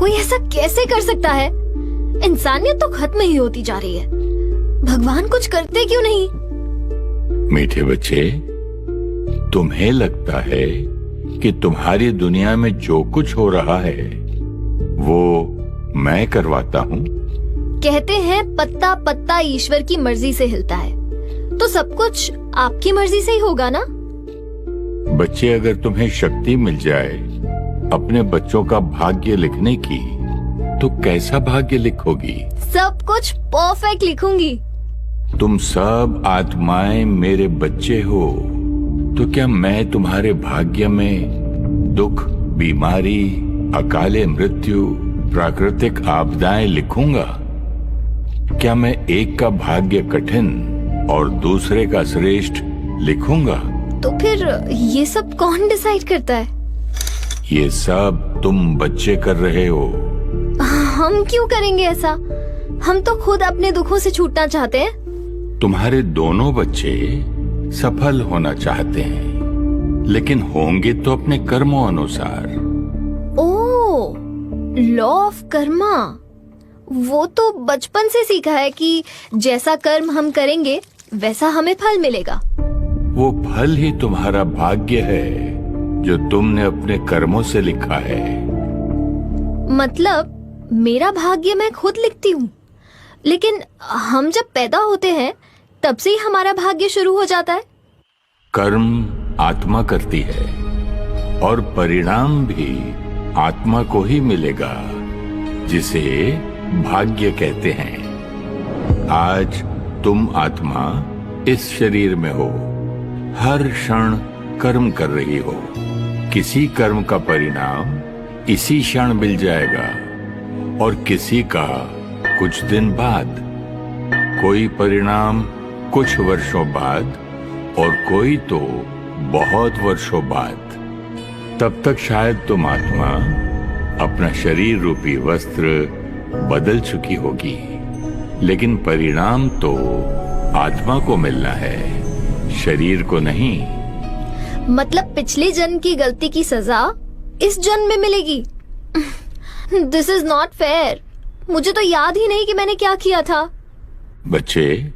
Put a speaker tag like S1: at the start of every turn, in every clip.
S1: कोई ऐसा कैसे कर सकता है? इंसानियत तो खत्म ही होती जा रही है। भगवान कुछ करते क्यों नहीं?
S2: मीठे बच्चे, तुम्हें लगता है कि तुम्हारी दुनिया में जो कुछ हो रहा है वो मैं करवाता हूँ?
S1: कहते हैं पत्ता पत्ता ईश्वर की मर्जी से हिलता है, तो सब कुछ आपकी मर्जी से ही होगा ना?
S2: बच्चे, अगर तुम्हें शक्ति मिल जाए अपने बच्चों का भाग्य लिखने की, तो कैसा भाग्य लिखोगी?
S1: सब कुछ परफेक्ट लिखूंगी।
S2: तुम सब आत्माएं मेरे बच्चे हो, तो क्या मैं तुम्हारे भाग्य में दुख, बीमारी, अकाले मृत्यु, प्राकृतिक आपदाएं लिखूंगा? क्या मैं एक का भाग्य कठिन और दूसरे का श्रेष्ठ लिखूंगा?
S1: तो फिर ये सब कौन डिसाइड करता है?
S2: ये सब तुम बच्चे कर रहे हो।
S1: हम क्यों करेंगे ऐसा? हम तो खुद अपने दुखों से छूटना चाहते हैं।
S2: तुम्हारे दोनों बच्चे सफल होना चाहते हैं, लेकिन होंगे तो अपने कर्मों अनुसार।
S1: ओह, लॉ ऑफ कर्मा। वो तो बचपन से सीखा है कि जैसा कर्म हम करेंगे वैसा हमें फल मिलेगा।
S2: वो फल ही तुम्हारा भाग्य है जो तुमने अपने कर्मों से लिखा है।
S1: मतलब मेरा भाग्य मैं खुद लिखती हूँ, लेकिन हम जब पैदा होते हैं तब से ही हमारा भाग्य शुरू हो जाता है।
S2: कर्म आत्मा करती है और परिणाम भी आत्मा को ही मिलेगा, जिसे भाग्य कहते हैं। आज तुम आत्मा इस शरीर में हो, हर क्षण कर्म कर रही हो। किसी कर्म का परिणाम इसी क्षण मिल जाएगा और किसी का कुछ दिन बाद, कोई परिणाम कुछ वर्षों बाद और कोई तो बहुत वर्षों बाद। तब तक शायद तुम आत्मा अपना शरीर रूपी वस्त्र बदल चुकी होगी, लेकिन परिणाम तो आत्मा को मिलना है, शरीर को नहीं।
S1: मतलब पिछले जन्म की गलती की सजा इस जन्म में मिलेगी। This is not fair. मुझे तो याद ही नहीं कि मैंने क्या किया था।
S2: बच्चे,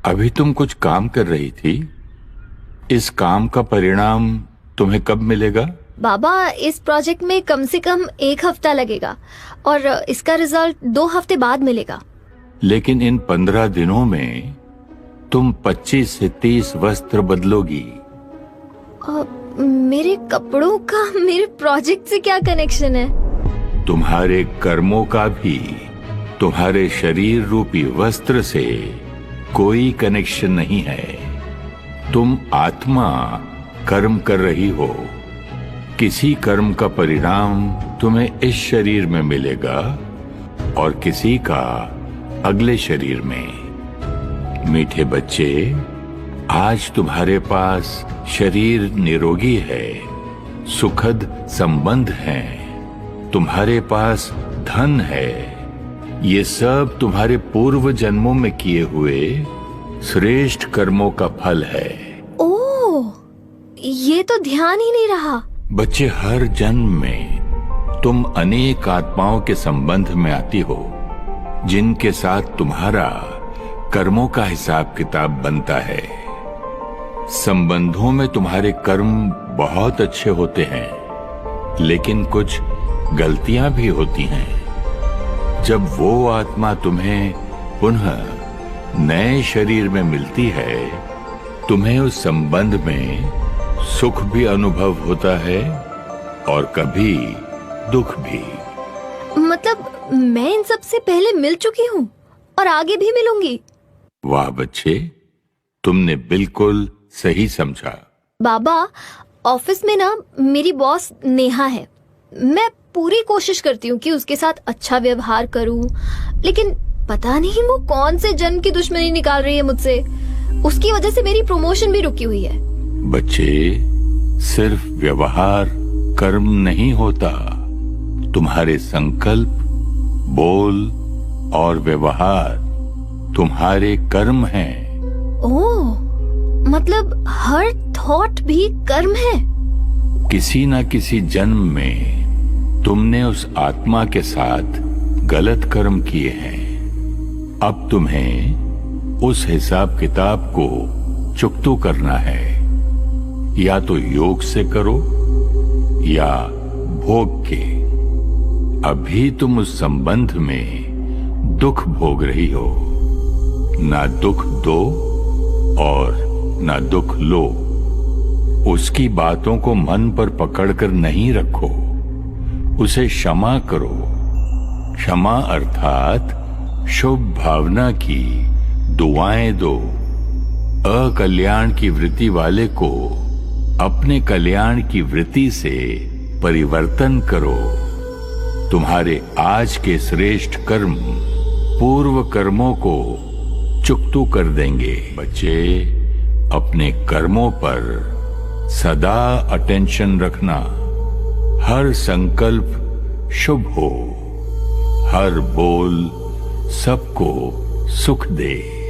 S2: अभी तुम कुछ काम कर रही थी। इस काम का परिणाम तुम्हें कब मिलेगा?
S1: बाबा, इस प्रोजेक्ट में कम से कम 1 हफ्ता लगेगा और इसका रिजल्ट 2 हफ्ते बाद मिलेगा।
S2: लेकिन इन 15 दिनों में तुम 25 से 30 वस्त्र बदलोगी।
S1: मेरे कपड़ों का मेरे प्रोजेक्ट से क्या कनेक्शन है?
S2: तुम्हारे कर्मों का भी तुम्हारे शरीर रूपी वस्त्र से कोई कनेक्शन नहीं है। तुम आत्मा कर्म कर रही हो। किसी कर्म का परिणाम तुम्हें इस शरीर में मिलेगा और किसी का अगले शरीर में। मीठे बच्चे, आज तुम्हारे पास शरीर निरोगी है, सुखद संबंध हैं, तुम्हारे पास धन है। ये सब तुम्हारे पूर्व जन्मों में किए हुए श्रेष्ठ कर्मों का फल है।
S1: ओह, ये तो ध्यान ही नहीं रहा।
S2: बच्चे, हर जन्म में तुम अनेक आत्माओं के संबंध में आती हो, जिनके साथ तुम्हारा कर्मों का हिसाब किताब बनता है। संबंधों में तुम्हारे कर्म बहुत अच्छे होते हैं, लेकिन कुछ गलतियां भी होती हैं। जब वो आत्मा तुम्हें पुनः नए शरीर में मिलती है, तुम्हें उस संबंध में सुख भी अनुभव होता है और कभी दुख भी।
S1: मतलब मैं इन सब से पहले मिल चुकी हूँ और आगे भी मिलूंगी।
S2: वाह बच्चे, तुमने बिल्कुल सही समझा।
S1: बाबा, ऑफिस में ना मेरी बॉस नेहा है। मैं पूरी कोशिश करती हूँ कि उसके साथ अच्छा व्यवहार करूँ, लेकिन पता नहीं वो कौन से जन्म की दुश्मनी निकाल रही है मुझसे। उसकी वजह से मेरी प्रमोशन भी रुकी हुई है।
S2: बच्चे, सिर्फ व्यवहार कर्म नहीं होता। तुम्हारे संकल्प, बोल और व्यवहार तुम्हारे कर्म हैं।
S1: ओह, मतलब हर थॉट भी कर्म है।
S2: किसी न किसी जन्म में तुमने उस आत्मा के साथ गलत कर्म किए हैं। अब तुम्हें उस हिसाब किताब को चुकतो करना है। या तो योग से करो या भोग के। अभी तुम उस संबंध में दुख भोग रही हो। ना दुख दो और ना दुख लो। उसकी बातों को मन पर पकड़कर नहीं रखो, उसे क्षमा करो। क्षमा अर्थात शुभ भावना की दुआएं दो। अकल्याण की वृत्ति वाले को अपने कल्याण की वृत्ति से परिवर्तन करो। तुम्हारे आज के श्रेष्ठ कर्म पूर्व कर्मों को चुकतो कर देंगे। बच्चे, अपने कर्मों पर सदा अटेंशन रखना। हर संकल्प शुभ हो, हर बोल सबको सुख दे।